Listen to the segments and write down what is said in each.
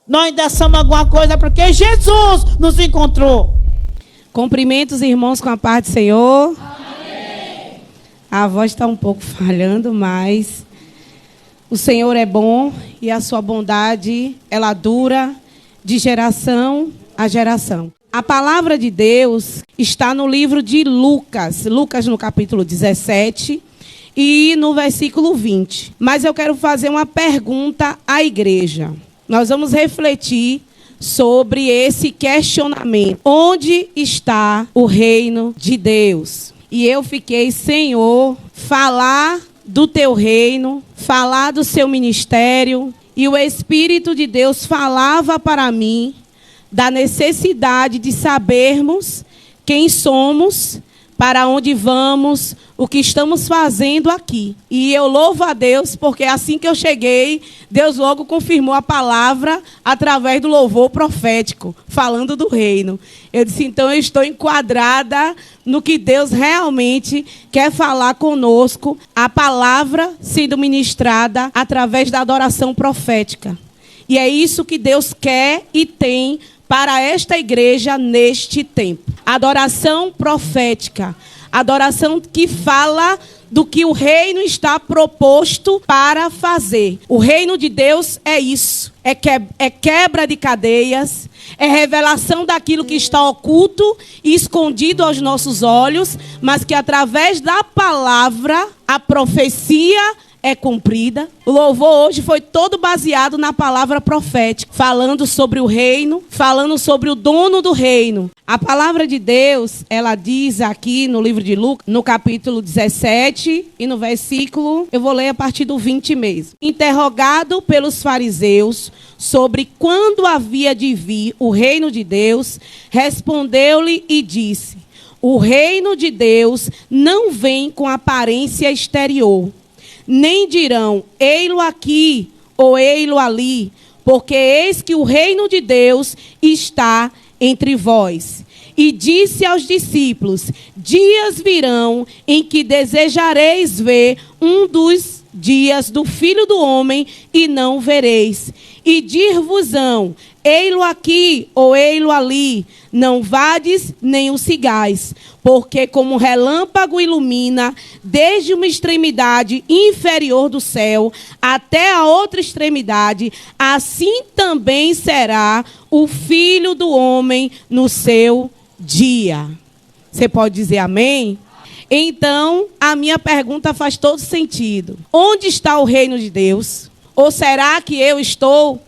Nós ainda somos alguma coisa porque Jesus nos encontrou. Cumprimentos, irmãos, com a paz do Senhor. Amém. A voz está um pouco falhando, mas o Senhor é bom e a sua bondade, ela dura de geração a geração. A palavra de Deus está no livro de Lucas, no capítulo 17 e no versículo 20. Mas eu quero fazer uma pergunta à igreja. Nós vamos refletir sobre esse questionamento. Onde está o reino de Deus? E eu fiquei, Senhor, falar do teu reino, falar do seu ministério, e o Espírito de Deus falava para mim da necessidade de sabermos quem somos, para onde vamos, o que estamos fazendo aqui. E eu louvo a Deus, porque assim que eu cheguei, Deus logo confirmou a palavra através do louvor profético, falando do reino. Eu disse, então eu estou enquadrada no que Deus realmente quer falar conosco, a palavra sendo ministrada através da adoração profética. E é isso que Deus quer e tem para esta igreja neste tempo. Adoração profética. Adoração que fala do que o reino está proposto para fazer. O reino de Deus é isso. É quebra de cadeias. É revelação daquilo que está oculto e escondido aos nossos olhos. Mas que através da palavra, a profecia é cumprida. O louvor hoje foi todo baseado na palavra profética, falando sobre o reino, falando sobre o dono do reino. A palavra de Deus, ela diz aqui no livro de Lucas, no capítulo 17 e no versículo, eu vou ler a partir do 20 mesmo. Interrogado pelos fariseus sobre quando havia de vir o reino de Deus, respondeu-lhe e disse: o reino de Deus não vem com aparência exterior. Nem dirão, ei-lo aqui ou ei-lo ali, porque eis que o reino de Deus está entre vós. E disse aos discípulos, dias virão em que desejareis ver um dos dias do Filho do Homem e não vereis. E dir-vos-ão, ei-lo aqui ou ei-lo ali, não vades nem o sigais, porque como relâmpago ilumina desde uma extremidade inferior do céu até a outra extremidade, assim também será o Filho do Homem no seu dia. Você pode dizer amém? Então, a minha pergunta faz todo sentido. Onde está o reino de Deus? Ou será que eu estou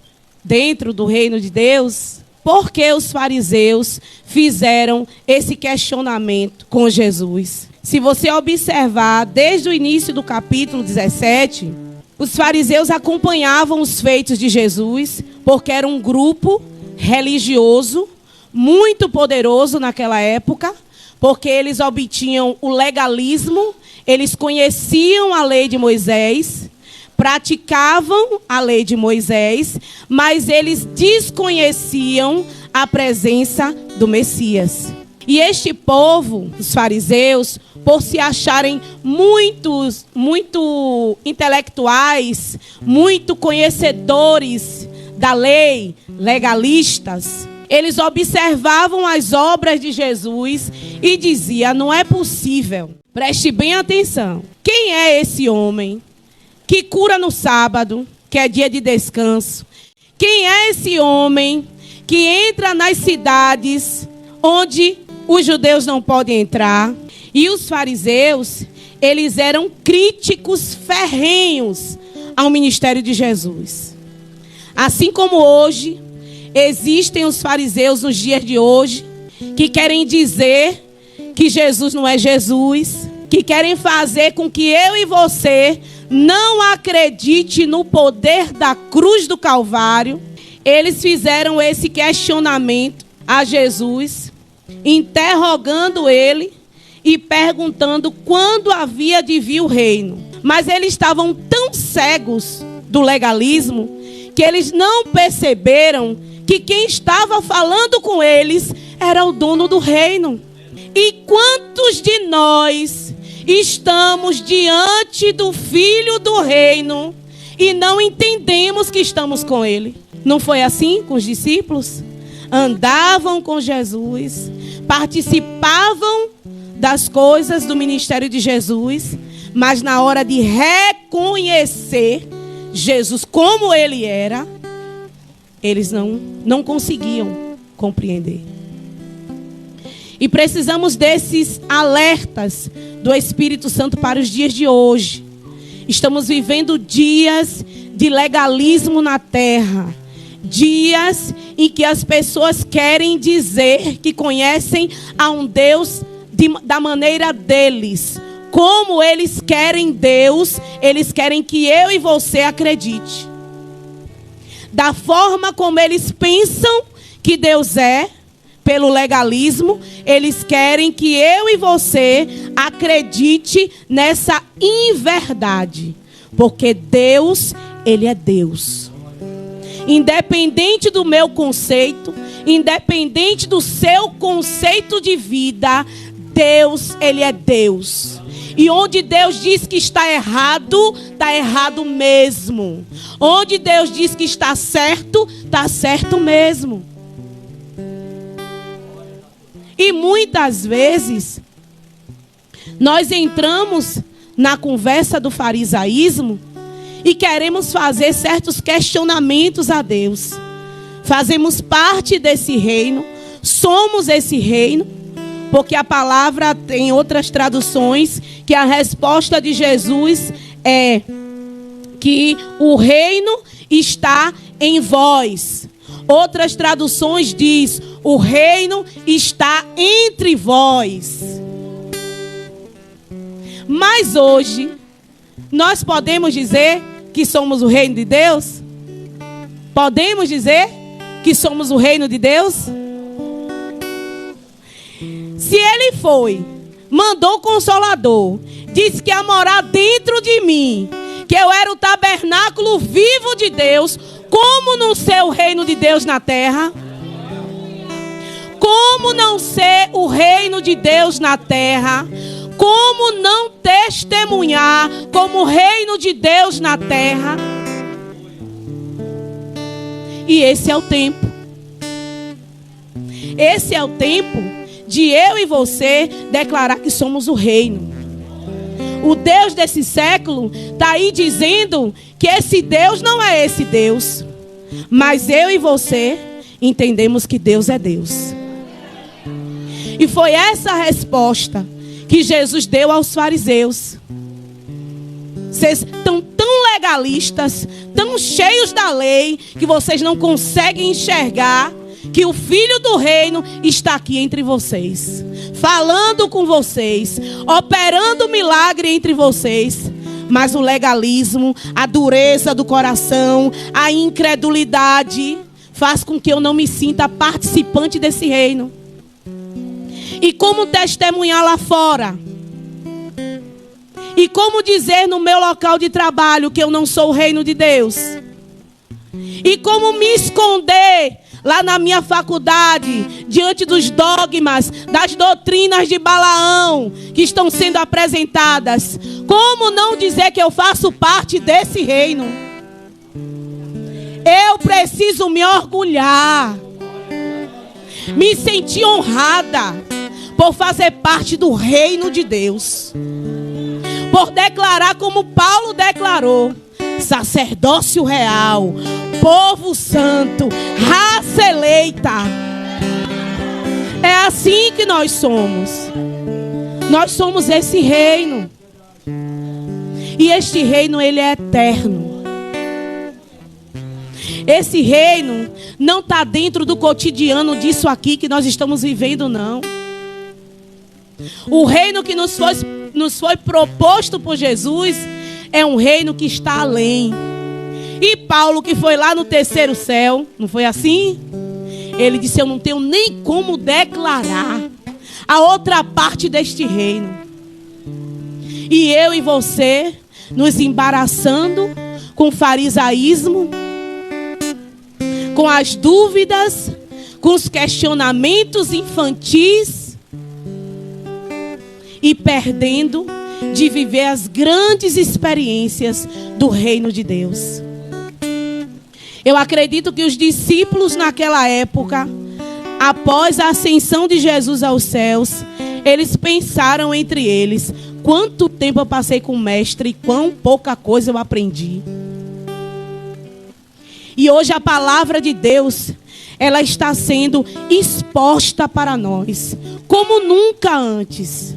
dentro do reino de Deus? Por que os fariseus fizeram esse questionamento com Jesus? Se você observar, desde o início do capítulo 17, os fariseus acompanhavam os feitos de Jesus, porque era um grupo religioso, muito poderoso naquela época, porque eles obtinham o legalismo, eles conheciam a lei de Moisés, praticavam a lei de Moisés, mas eles desconheciam a presença do Messias. E este povo, os fariseus, por se acharem muito intelectuais, muito conhecedores da lei, legalistas, eles observavam as obras de Jesus e diziam, não é possível. Preste bem atenção. Quem é esse homem que cura no sábado, que é dia de descanso? Quem é esse homem que entra nas cidades onde os judeus não podem entrar? E os fariseus, eles eram críticos ferrenhos ao ministério de Jesus. Assim como hoje, existem os fariseus nos dias de hoje, que querem dizer que Jesus não é Jesus, que querem fazer com que eu e você não acredite no poder da cruz do Calvário. Eles fizeram esse questionamento a Jesus, interrogando ele e perguntando quando havia de vir o reino. Mas eles estavam tão cegos do legalismo que eles não perceberam que quem estava falando com eles era o dono do reino. E quantos de nós estamos diante do Filho do reino e não entendemos que estamos com ele? Não foi assim com os discípulos? Andavam com Jesus, participavam das coisas do ministério de Jesus, mas na hora de reconhecer Jesus como ele era, eles não conseguiam compreender. E precisamos desses alertas do Espírito Santo para os dias de hoje. Estamos vivendo dias de legalismo na terra. Dias em que as pessoas querem dizer que conhecem a um Deus da maneira deles. Como eles querem Deus, eles querem que eu e você acredite. Da forma como eles pensam que Deus é, pelo legalismo, eles querem que eu e você acredite nessa inverdade. Porque Deus, Ele é Deus. Independente do meu conceito, independente do seu conceito de vida, Deus, Ele é Deus. E onde Deus diz que está errado mesmo. Onde Deus diz que está certo mesmo. E muitas vezes, nós entramos na conversa do farisaísmo e queremos fazer certos questionamentos a Deus. Fazemos parte desse reino, somos esse reino, porque a palavra tem outras traduções que a resposta de Jesus é que o reino está em vós. Outras traduções diz: o reino está entre vós. Mas hoje, nós podemos dizer que somos o reino de Deus? Podemos dizer que somos o reino de Deus? Se Ele mandou o Consolador, disse que ia morar dentro de mim, que eu era o tabernáculo vivo de Deus, como não ser o reino de Deus na terra? Como não ser o reino de Deus na terra? Como não testemunhar como o reino de Deus na terra? E esse é o tempo. Esse é o tempo de eu e você declarar que somos o reino. O Deus desse século está aí dizendo que esse Deus não é esse Deus. Mas eu e você entendemos que Deus é Deus. E foi essa a resposta que Jesus deu aos fariseus. Vocês estão tão legalistas, tão cheios da lei, que vocês não conseguem enxergar que o Filho do Reino está aqui entre vocês, falando com vocês, operando milagre entre vocês. Mas o legalismo, a dureza do coração, a incredulidade faz com que eu não me sinta participante desse reino. E como testemunhar lá fora? E como dizer no meu local de trabalho que eu não sou o reino de Deus? E como me esconder lá na minha faculdade, diante dos dogmas, das doutrinas de Balaão que estão sendo apresentadas? Como não dizer que eu faço parte desse reino? Eu preciso me orgulhar, me sentir honrada por fazer parte do reino de Deus, por declarar como Paulo declarou: sacerdócio real, povo santo, raça eleita. É assim que nós somos. Nós somos esse reino. E este reino, ele é eterno. Esse reino não está dentro do cotidiano disso aqui que nós estamos vivendo, não. O reino que nos foi proposto por Jesus é um reino que está além. E Paulo, que foi lá no terceiro céu, não foi assim? Ele disse: eu não tenho nem como declarar a outra parte deste reino. E eu e você nos embaraçando com o farisaísmo, com as dúvidas, com os questionamentos infantis e perdendo de viver as grandes experiências do reino de Deus. Eu acredito que os discípulos naquela época, após a ascensão de Jesus aos céus, eles pensaram entre eles: quanto tempo eu passei com o mestre e quão pouca coisa eu aprendi. E hoje a palavra de Deus, ela está sendo exposta para nós, como nunca antes.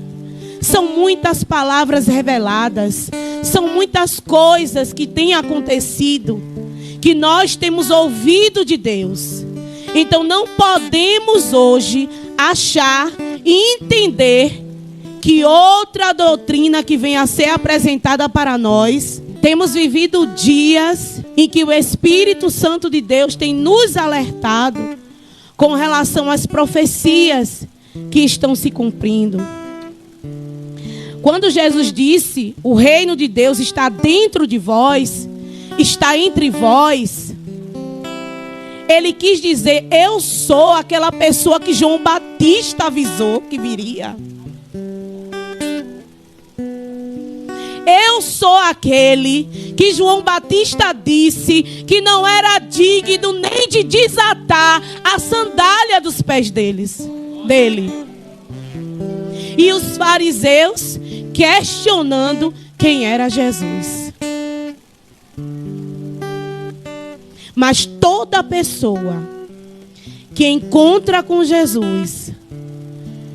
São muitas palavras reveladas, são muitas coisas que têm acontecido, que nós temos ouvido de Deus. Então não podemos hoje achar e entender que outra doutrina que venha a ser apresentada para nós. Temos vivido dias em que o Espírito Santo de Deus tem nos alertado com relação às profecias que estão se cumprindo. Quando Jesus disse: o reino de Deus está dentro de vós, está entre vós, ele quis dizer: eu sou aquela pessoa que João Batista avisou que viria. Eu sou aquele que João Batista disse que não era digno nem de desatar a sandália dos pés dele. E os fariseus questionando quem era Jesus. Mas toda pessoa que encontra com Jesus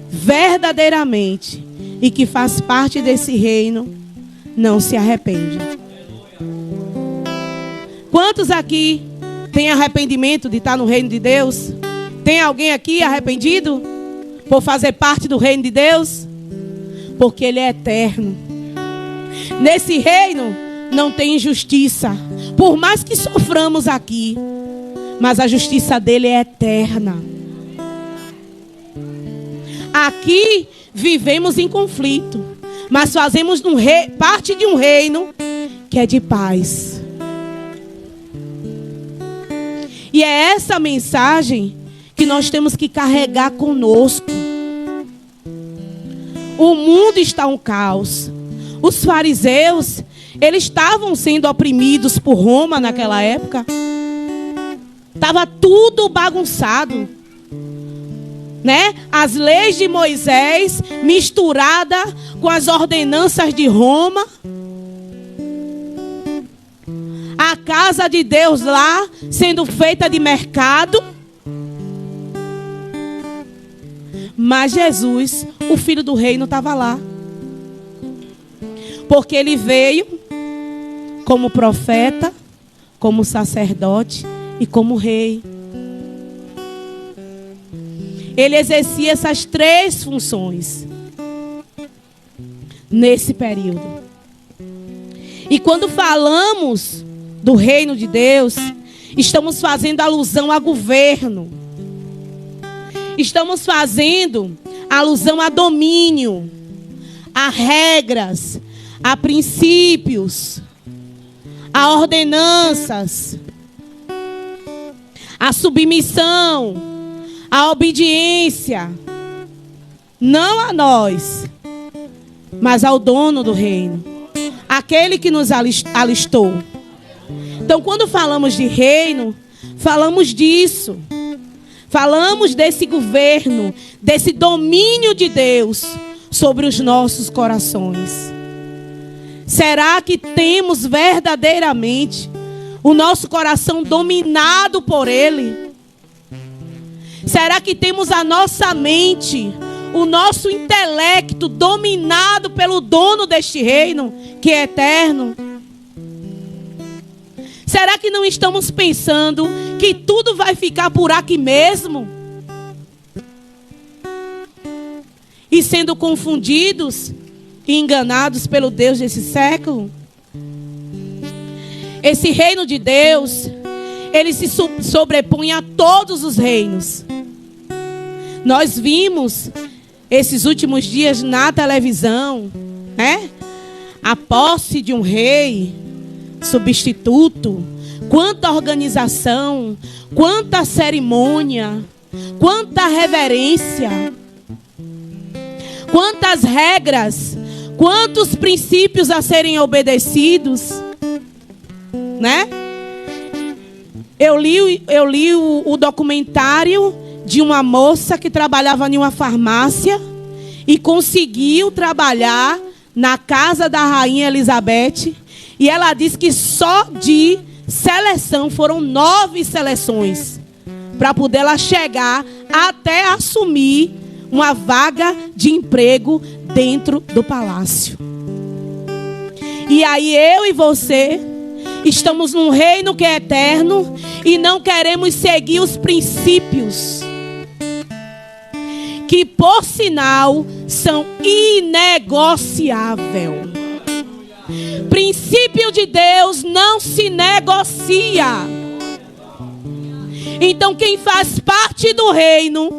verdadeiramente e que faz parte desse reino, não se arrepende. Quantos aqui têm arrependimento de estar no reino de Deus? Tem alguém aqui arrependido por fazer parte do reino de Deus? Porque Ele é eterno. Nesse reino não tem injustiça. Por mais que soframos aqui, mas a justiça dele é eterna. Aqui vivemos em conflito, mas fazemos parte de um reino que é de paz. E é essa mensagem que nós temos que carregar conosco. O mundo está um caos. Os fariseus, eles estavam sendo oprimidos por Roma naquela época. Estava tudo bagunçado, né? As leis de Moisés misturada com as ordenanças de Roma. A casa de Deus lá sendo feita de mercado. Mas Jesus, o Filho do Reino, estava lá. Porque ele veio como profeta, como sacerdote e como rei. Ele exercia essas três funções nesse período. E quando falamos do reino de Deus, estamos fazendo alusão a governo. Estamos fazendo alusão a domínio, a regras, a princípios, a ordenanças, a submissão, a obediência, não a nós, mas ao dono do reino, aquele que nos alistou. Então, quando falamos de reino, falamos disso. Falamos desse governo, desse domínio de Deus sobre os nossos corações. Será que temos verdadeiramente o nosso coração dominado por Ele? Será que temos a nossa mente, o nosso intelecto dominado pelo dono deste reino, que é eterno? Será que não estamos pensando que tudo vai ficar por aqui mesmo? E sendo confundidos e enganados pelo Deus desse século? Esse reino de Deus, ele se sobrepõe a todos os reinos. Nós vimos esses últimos dias na televisão, né? A posse de um rei substituto. Quanta organização, quanta cerimônia, quanta reverência, quantas regras, quantos princípios a serem obedecidos, né? Eu li o documentário de uma moça que trabalhava em uma farmácia e conseguiu trabalhar na casa da rainha Elizabeth. E ela disse que só de seleção foram 9 seleções para poder ela chegar até assumir uma vaga de emprego dentro do palácio. E aí eu e você estamos num reino que é eterno e não queremos seguir os princípios que, por sinal, são inegociáveis. Princípio de Deus não se negocia. Então, quem faz parte do reino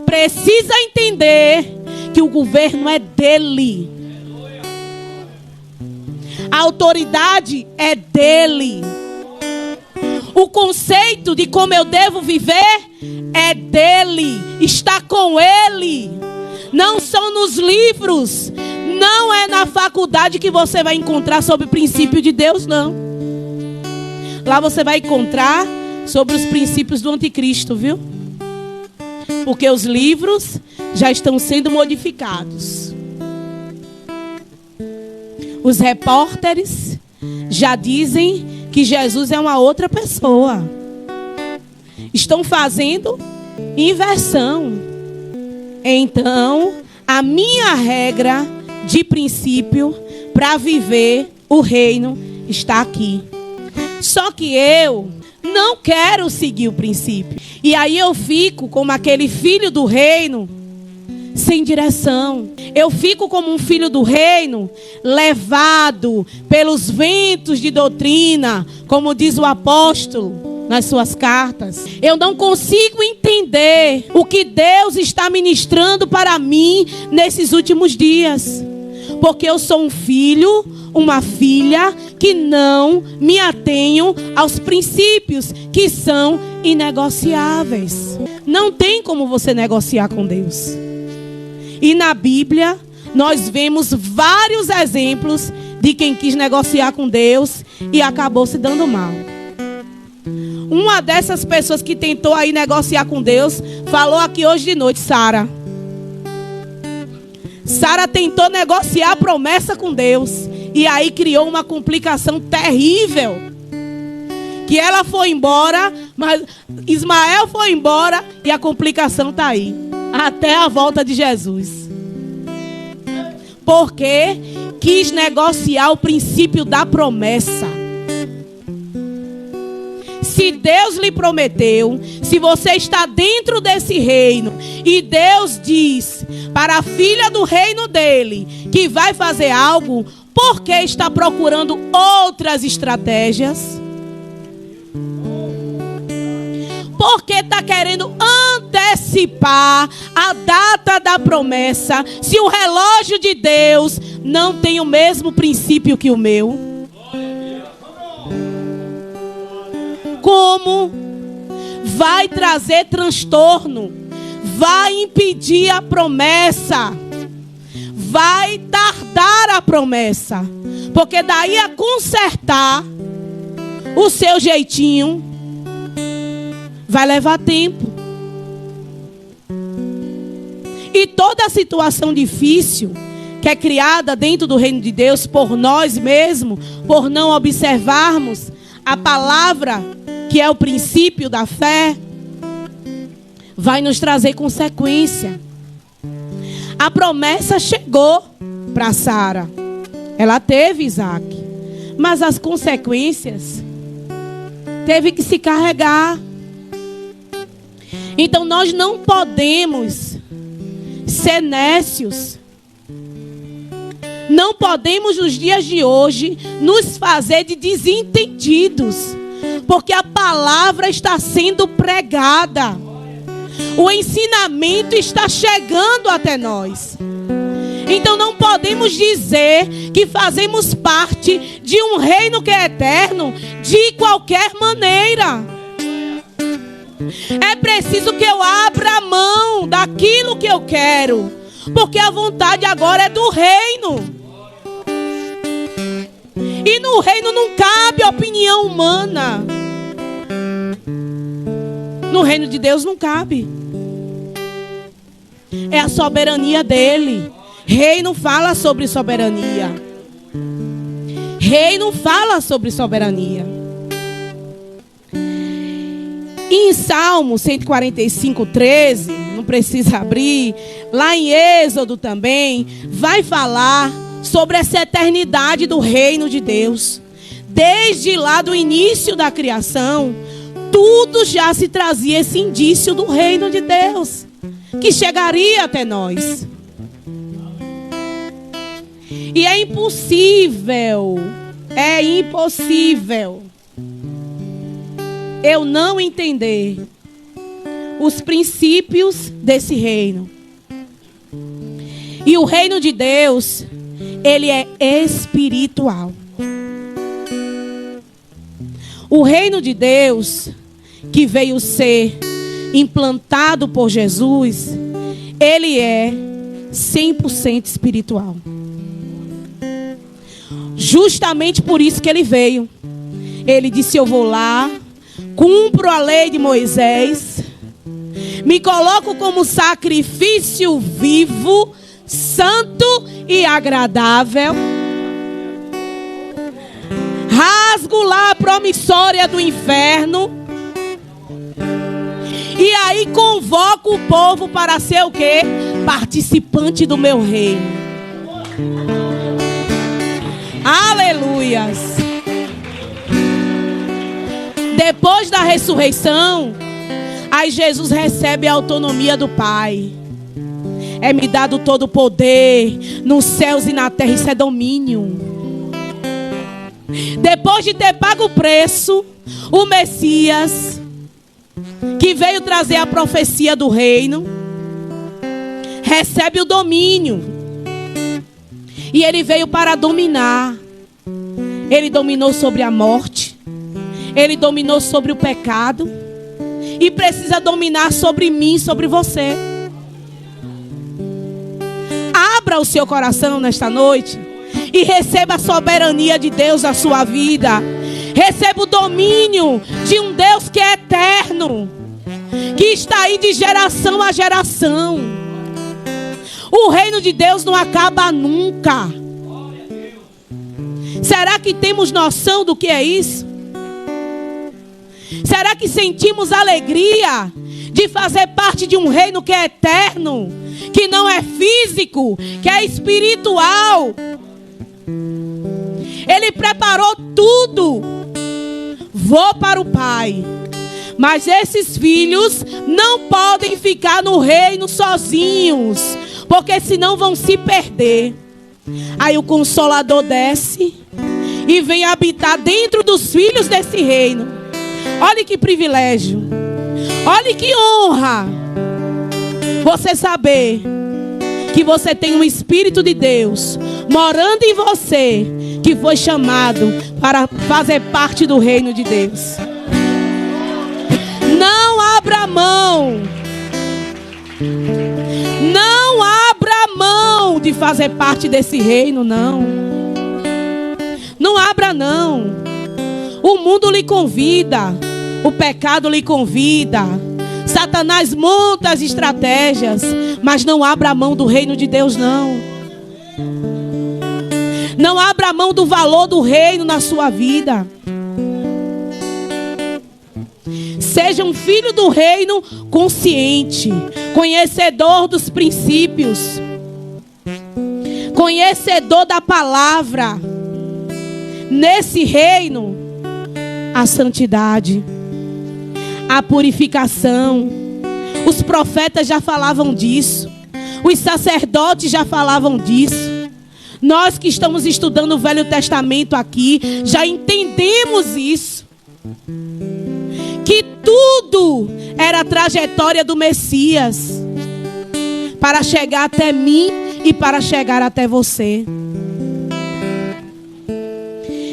precisa entender que o governo é dele. A autoridade é dele. O conceito de como eu devo viver é dele. Está com ele. Não são nos livros. Não é na faculdade que você vai encontrar sobre o princípio de Deus, não. Lá você vai encontrar sobre os princípios do anticristo, viu? Porque os livros já estão sendo modificados. Os repórteres já dizem que Jesus é uma outra pessoa. Estão fazendo inversão. Então, a minha regra de princípio para viver o reino está aqui. Só que eu não quero seguir o princípio. E aí eu fico como aquele filho do reino sem direção. Eu fico como um filho do reino levado pelos ventos de doutrina, como diz o apóstolo nas suas cartas. Eu não consigo entender o que Deus está ministrando para mim nesses últimos dias. Porque eu sou um filho, uma filha que não me atenho aos princípios que são inegociáveis. Não tem como você negociar com Deus. E na Bíblia nós vemos vários exemplos de quem quis negociar com Deus e acabou se dando mal. Uma dessas pessoas que tentou aí negociar com Deus falou aqui hoje de noite, Sara. Sara tentou negociar a promessa com Deus e aí criou uma complicação terrível. Que ela foi embora, mas Ismael foi embora e a complicação está aí. Até a volta de Jesus. Porque quis negociar o princípio da promessa. Se Deus lhe prometeu, se você está dentro desse reino e Deus diz para a filha do reino dele que vai fazer algo, por que está procurando outras estratégias? Porque está querendo antecipar a data da promessa, se o relógio de Deus não tem o mesmo princípio que o meu? Como vai trazer transtorno, vai impedir a promessa, vai tardar a promessa, porque daí a consertar o seu jeitinho vai levar tempo. E toda situação difícil que é criada dentro do reino de Deus por nós mesmos, por não observarmos a palavra que é o princípio da fé, vai nos trazer consequência. A promessa chegou para Sara. Ela teve Isaac. Mas as consequências teve que se carregar. Então nós não podemos ser nécios. Não podemos nos dias de hoje nos fazer de desentendidos. Porque a palavra está sendo pregada. O ensinamento está chegando até nós. Então não podemos dizer que fazemos parte de um reino que é eterno de qualquer maneira. É preciso que eu abra a mão daquilo que eu quero. Porque a vontade agora é do reino. E no reino não cabe opinião humana. No reino de Deus não cabe. É a soberania dele. Rei não fala sobre soberania. Rei não fala sobre soberania. E em Salmo 145, 13, não precisa abrir, lá em Êxodo também, vai falar sobre essa eternidade do reino de Deus. Desde lá do início da criação, tudo já se trazia esse indício do reino de Deus, que chegaria até nós. E é impossível eu não entender os princípios desse reino. E o reino de Deus, ele é espiritual. O reino de Deus, que veio ser implantado por Jesus, ele é 100% espiritual. Justamente por isso que ele veio. Ele disse: eu vou lá, cumpro a lei de Moisés, me coloco como sacrifício vivo, santo e agradável, rasgo lá a promissória do inferno, e aí convoco o povo para ser o quê? Participante do meu reino. Aleluias. Depois da ressurreição, aí Jesus recebe a autonomia do Pai. É-me dado todo o poder nos céus e na terra. Isso é domínio. Depois de ter pago o preço, o Messias, que veio trazer a profecia do reino, recebe o domínio. E ele veio para dominar. Ele dominou sobre a morte. Ele dominou sobre o pecado. E precisa dominar sobre mim, sobre você. Abra o seu coração nesta noite e receba a soberania de Deus na sua vida. Receba o domínio de um Deus que é eterno, que está aí de geração a geração. O reino de Deus não acaba nunca. Será que temos noção do que é isso? Será que sentimos alegria de fazer parte de um reino que é eterno, que não é físico, que é espiritual? Ele preparou tudo. Vou para o Pai. Mas esses filhos não podem ficar no reino sozinhos, porque senão vão se perder. Aí o Consolador desce e vem habitar dentro dos filhos desse reino. Olha que privilégio. Olha que honra. Você saber que você tem um Espírito de Deus morando em você, que foi chamado para fazer parte do reino de Deus. Não abra mão. Não abra mão de fazer parte desse reino, não. Não abra, não. O mundo lhe convida. O pecado lhe convida. Satanás monta as estratégias. Mas não abra mão do reino de Deus, não. Não abra mão do valor do reino na sua vida. Seja um filho do reino consciente, conhecedor dos princípios, conhecedor da palavra. Nesse reino, a santidade, a purificação. Os profetas já falavam disso. Os sacerdotes já falavam disso. Nós que estamos estudando o Velho Testamento aqui, já entendemos isso. Que tudo era a trajetória do Messias para chegar até mim e para chegar até você.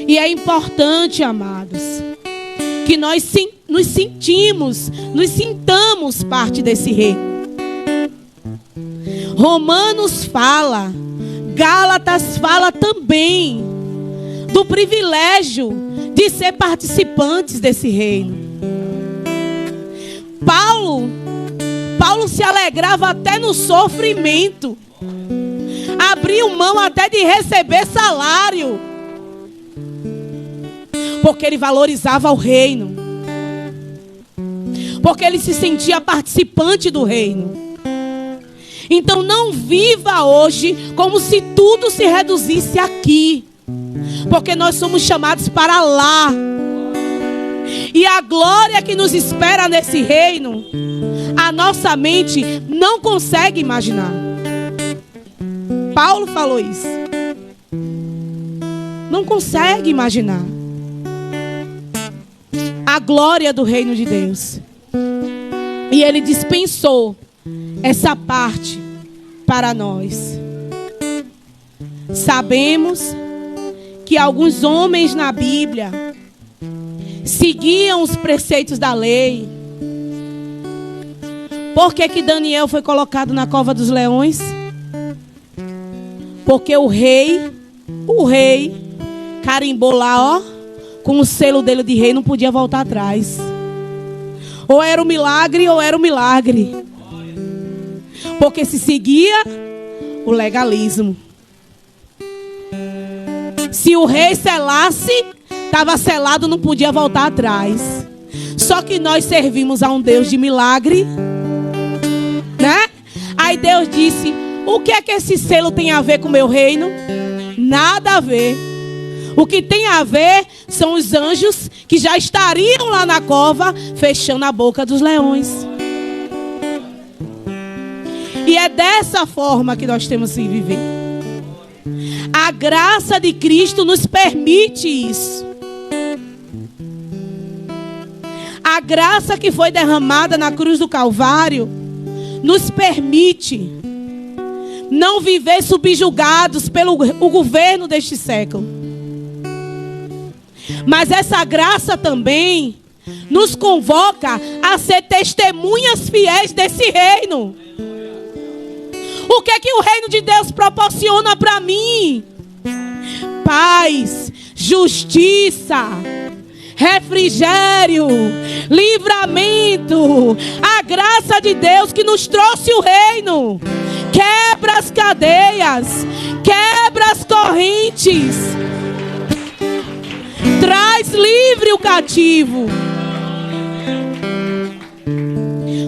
E é importante, amados, que nós nos sintamos parte desse reino. Romanos fala, Gálatas fala também do privilégio de ser participantes desse reino. Paulo se alegrava até no sofrimento. Abriu mão até de receber salário. Porque ele valorizava o reino. Porque ele se sentia participante do reino. Então não viva hoje como se tudo se reduzisse aqui. Porque nós somos chamados para lá. E a glória que nos espera nesse reino, a nossa mente não consegue imaginar. Paulo falou isso. Não consegue imaginar a glória do reino de Deus. E ele dispensou essa parte para nós. Sabemos que alguns homens na Bíblia seguiam os preceitos da lei. Por que Daniel foi colocado na cova dos leões? Porque o rei carimbou lá, ó, com o selo dele de rei, não podia voltar atrás. Ou era um milagre, ou era um milagre. Porque se seguia o legalismo. Se o rei selasse, estava selado, não podia voltar atrás. Só que nós servimos a um Deus de milagre, né? Aí Deus disse: o que é que esse selo tem a ver com o meu reino? Nada a ver. O que tem a ver são os anjos que já estariam lá na cova, fechando a boca dos leões. E é dessa forma que nós temos que viver. A graça de Cristo nos permite isso. A graça que foi derramada na cruz do Calvário nos permite não viver subjugados pelo o governo deste século. Mas essa graça também nos convoca a ser testemunhas fiéis desse reino. O que é que o reino de Deus proporciona para mim? Paz, justiça, refrigério, livramento. A graça de Deus que nos trouxe o reino. Quebra as cadeias, quebra as correntes, traz livre o cativo.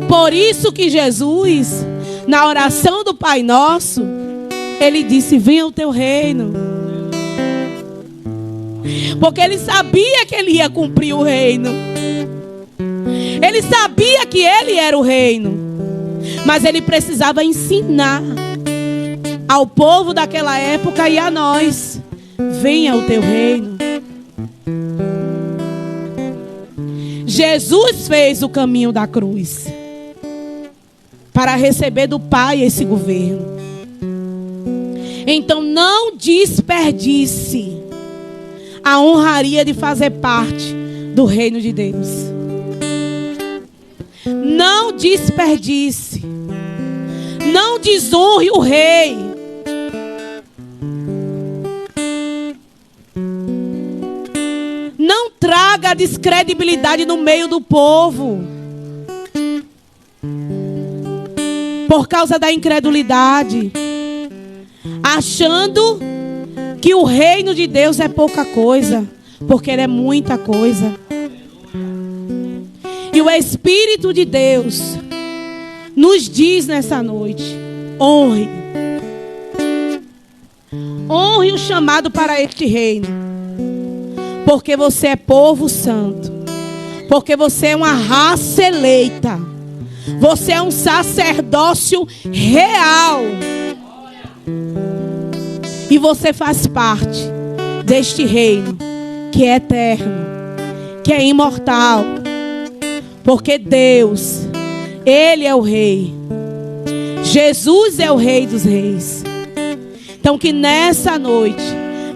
Por isso que Jesus, na oração do Pai Nosso, ele disse: venha o teu reino. Porque ele sabia que ele ia cumprir o reino. Ele sabia que ele era o reino. Mas ele precisava ensinar ao povo daquela época e a nós: venha o teu reino. Jesus fez o caminho da cruz para receber do Pai esse governo. Então não desperdice a honraria de fazer parte do reino de Deus. Não desperdice. Não desonre o rei. Não traga descredibilidade no meio do povo por causa da incredulidade, achando que o reino de Deus é pouca coisa, porque ele é muita coisa. E o Espírito de Deus nos diz nessa noite: honre. Honre o chamado para este reino. Porque você é povo santo. Porque você é uma raça eleita. Você é um sacerdócio real. E você faz parte deste reino que é eterno, que é imortal. Porque Deus, Ele é o Rei. Jesus é o Rei dos Reis. Então que nessa noite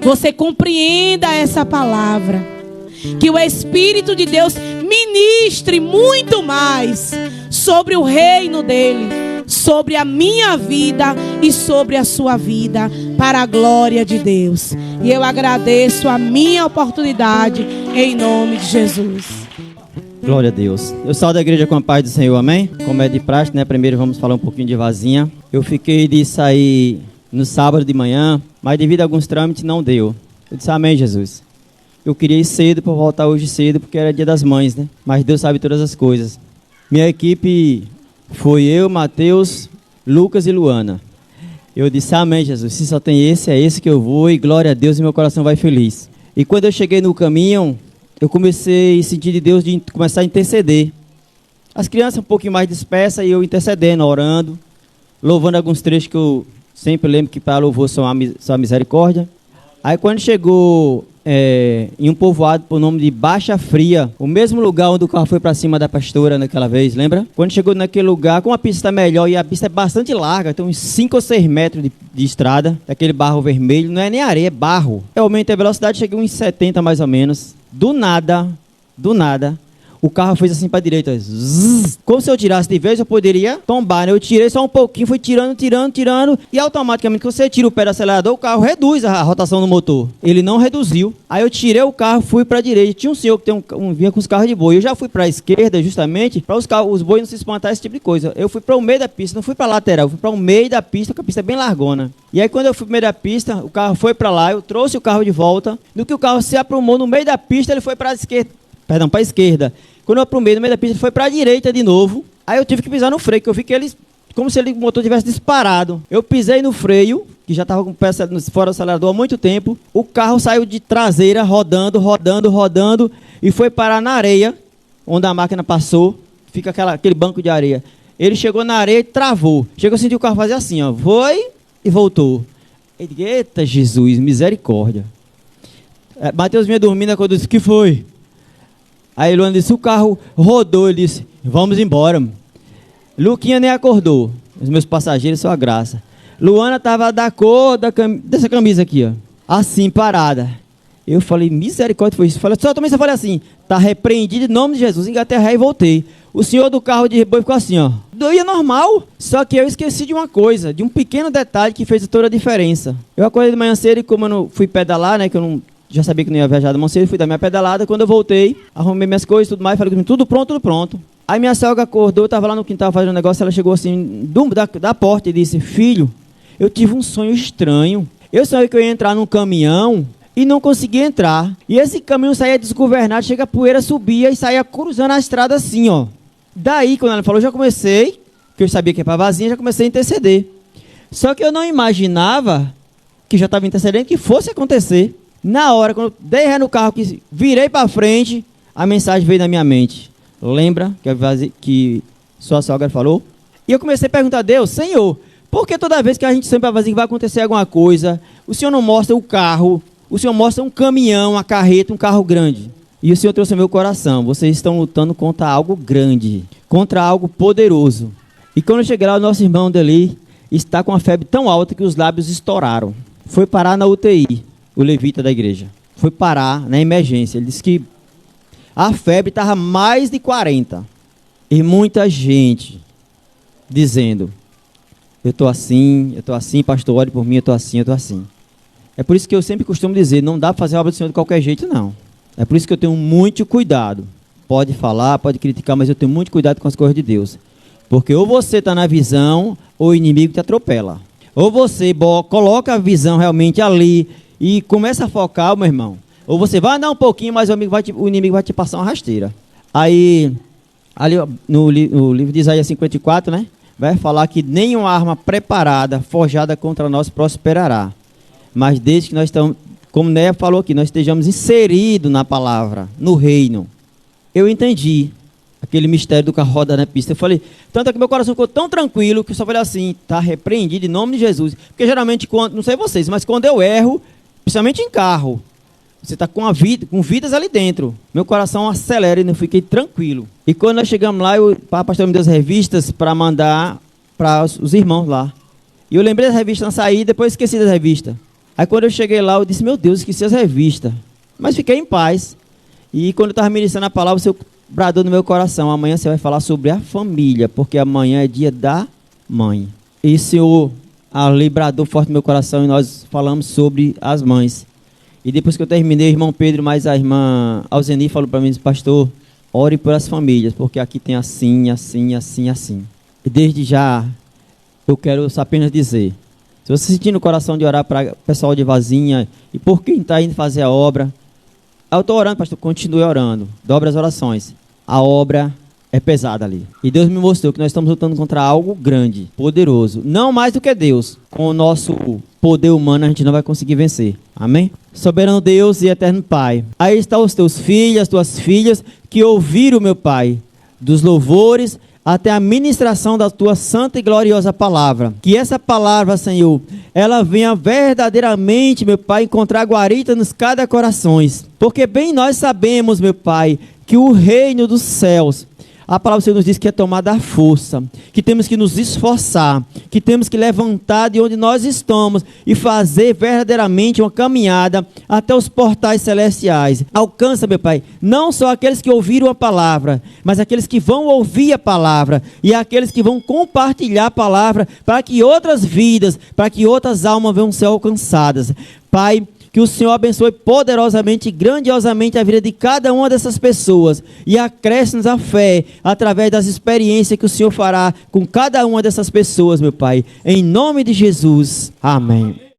você compreenda essa palavra. Que o Espírito de Deus ministre muito mais sobre o reino dele, sobre a minha vida e sobre a sua vida, para a glória de Deus. E eu agradeço a minha oportunidade em nome de Jesus. Glória a Deus. Eu saio da igreja com a paz do Senhor, amém? Como é de praxe, né? Primeiro vamos falar um pouquinho de vazinha. Eu fiquei de sair no sábado de manhã, mas devido a alguns trâmites não deu. Eu disse, amém, Jesus. Eu queria ir cedo para voltar hoje cedo, porque era dia das mães, né? Mas Deus sabe todas as coisas. Minha equipe foi eu, Mateus, Lucas e Luana. Eu disse, amém, Jesus. Se só tem esse, é esse que eu vou, e glória a Deus, e meu coração vai feliz. E quando eu cheguei no caminho, eu comecei a sentir de Deus de começar a interceder. As crianças um pouquinho mais dispersas e eu intercedendo, orando, louvando alguns trechos que eu sempre lembro que para louvor são a misericórdia. Aí quando chegou em um povoado por nome de Baixa Fria, o mesmo lugar onde o carro foi para cima da pastora naquela vez, lembra? Quando chegou naquele lugar, como a pista está melhor e a pista é bastante larga, tem uns 5 ou 6 metros de estrada, daquele barro vermelho, não é nem areia, é barro. Eu aumentei a velocidade, cheguei uns 70 mais ou menos. Do nada, o carro fez assim para a direita. Zzz. Como se eu tirasse de vez, eu poderia tombar, né? Eu tirei só um pouquinho, fui tirando, e automaticamente, quando você tira o pé do acelerador, o carro reduz a rotação do motor. Ele não reduziu. Aí eu tirei o carro, fui para a direita. Tinha um senhor que vinha com os carros de boi. Eu já fui para a esquerda, justamente, para os bois não se espantar, esse tipo de coisa. Eu fui para o meio da pista, não fui para a lateral, eu fui para o meio da pista, porque a pista é bem largona. E aí, quando eu fui para o meio da pista, o carro foi para lá, eu trouxe o carro de volta. No que o carro se aprumou no meio da pista, ele foi para a esquerda. Quando eu aprumei no meio da pista, ele foi para a direita de novo. Aí eu tive que pisar no freio, que eu vi que ele, como se o motor tivesse disparado. Eu pisei no freio, que já estava com o pé fora do acelerador há muito tempo. O carro saiu de traseira, rodando, e foi parar na areia, onde a máquina passou. Fica aquele banco de areia. Ele chegou na areia e travou. Chegou a sentir o carro fazer assim, ó. Foi e voltou. Eu disse, eita Jesus, misericórdia. Mateus vinha dormindo, quando eu disse, o que foi? Aí Luana disse, o carro rodou. Ele disse, vamos embora. Luquinha nem acordou. Os meus passageiros são a graça. Luana estava da cor dessa camisa aqui, ó. Assim, parada. Eu falei, misericórdia, foi isso. Também só falei assim, tá repreendido em nome de Jesus. Engaterrei e voltei. O senhor do carro de boi ficou assim, ó. Doía normal. Só que eu esqueci de uma coisa, de um pequeno detalhe que fez toda a diferença. Eu acordei de manhã cedo e como eu não fui pedalar, né, que eu não... Já sabia que não ia viajar da manhã cedo, fui dar minha pedalada. Quando eu voltei, arrumei minhas coisas e tudo mais, falei, tudo pronto. Aí minha sogra acordou, estava lá no quintal fazendo um negócio, ela chegou assim, da porta e disse, filho, eu tive um sonho estranho. Eu sonhei que eu ia entrar num caminhão e não conseguia entrar. E esse caminhão saía desgovernado, chega a poeira, subia e saía cruzando a estrada assim, ó. Daí, quando ela falou, já comecei, que eu sabia que ia para vazinha, já comecei a interceder. Só que eu não imaginava que já estava intercedendo que fosse acontecer. Na hora, quando eu dei ré no carro, que virei para frente, a mensagem veio na minha mente. Lembra que sua sogra falou? E eu comecei a perguntar a Deus, Senhor, por que toda vez que a gente sempre vai vai acontecer alguma coisa, o Senhor não mostra o carro, o Senhor mostra um caminhão, uma carreta, um carro grande? E o Senhor trouxe ao meu coração, vocês estão lutando contra algo grande, contra algo poderoso. E quando eu cheguei lá, o nosso irmão dali está com uma febre tão alta que os lábios estouraram. Foi parar na UTI. O levita da igreja foi parar na emergência. Ele disse que a febre estava mais de 40. E muita gente dizendo, eu estou assim, pastor, ore por mim, eu estou assim. É por isso que eu sempre costumo dizer, não dá para fazer a obra do Senhor de qualquer jeito, não. É por isso que eu tenho muito cuidado. Pode falar, pode criticar, mas eu tenho muito cuidado com as coisas de Deus. Porque ou você está na visão, ou o inimigo te atropela. Ou você coloca a visão realmente ali, e começa a focar, meu irmão. Ou você vai andar um pouquinho, mas o inimigo vai te passar uma rasteira. Aí, ali no livro de Isaías 54, né? Vai falar que nenhuma arma preparada, forjada contra nós prosperará. Mas desde que nós estamos, como Néia falou aqui, nós estejamos inseridos na palavra, no reino. Eu entendi aquele mistério do carro roda na pista. Eu falei, tanto é que meu coração ficou tão tranquilo que eu só falei assim, tá repreendido em nome de Jesus. Porque geralmente, não sei vocês, mas quando eu erro, principalmente em carro, você está com vidas ali dentro. Meu coração acelera e eu fiquei tranquilo. E quando nós chegamos lá, o pastor me deu as revistas para mandar para os irmãos lá. E eu lembrei das revistas na saída e depois esqueci das revistas. Aí quando eu cheguei lá, eu disse, meu Deus, esqueci as revistas. Mas fiquei em paz. E quando eu estava ministrando a palavra, o Senhor bradou no meu coração, amanhã você vai falar sobre a família, porque amanhã é dia da mãe. E o Senhor ali bradou forte no meu coração e nós falamos sobre as mães. E depois que eu terminei, o irmão Pedro mais a irmã Alzeni falou para mim, pastor, ore pelas famílias, porque aqui tem assim, assim, assim, assim. E desde já, eu quero apenas dizer, se você sentir no coração de orar para o pessoal de Vazinha e por quem está indo fazer a obra, eu estou orando, pastor, continue orando, dobre as orações. A obra é pesada ali. E Deus me mostrou que nós estamos lutando contra algo grande, poderoso. Não mais do que Deus. Com o nosso poder humano a gente não vai conseguir vencer. Amém? Soberano Deus e eterno Pai. Aí estão os teus filhos, as tuas filhas, que ouviram, meu Pai, dos louvores até a ministração da tua santa e gloriosa palavra. Que essa palavra, Senhor, ela venha verdadeiramente, meu Pai, encontrar guarita nos cada corações. Porque bem nós sabemos, meu Pai, que o reino dos céus, a palavra do Senhor nos diz que é tomada à força, que temos que nos esforçar, que temos que levantar de onde nós estamos e fazer verdadeiramente uma caminhada até os portais celestiais. Alcança, meu Pai, não só aqueles que ouviram a palavra, mas aqueles que vão ouvir a palavra e aqueles que vão compartilhar a palavra para que outras vidas, para que outras almas venham ser alcançadas. Pai, que o Senhor abençoe poderosamente e grandiosamente a vida de cada uma dessas pessoas e acresce-nos a fé através das experiências que o Senhor fará com cada uma dessas pessoas, meu Pai. Em nome de Jesus. Amém.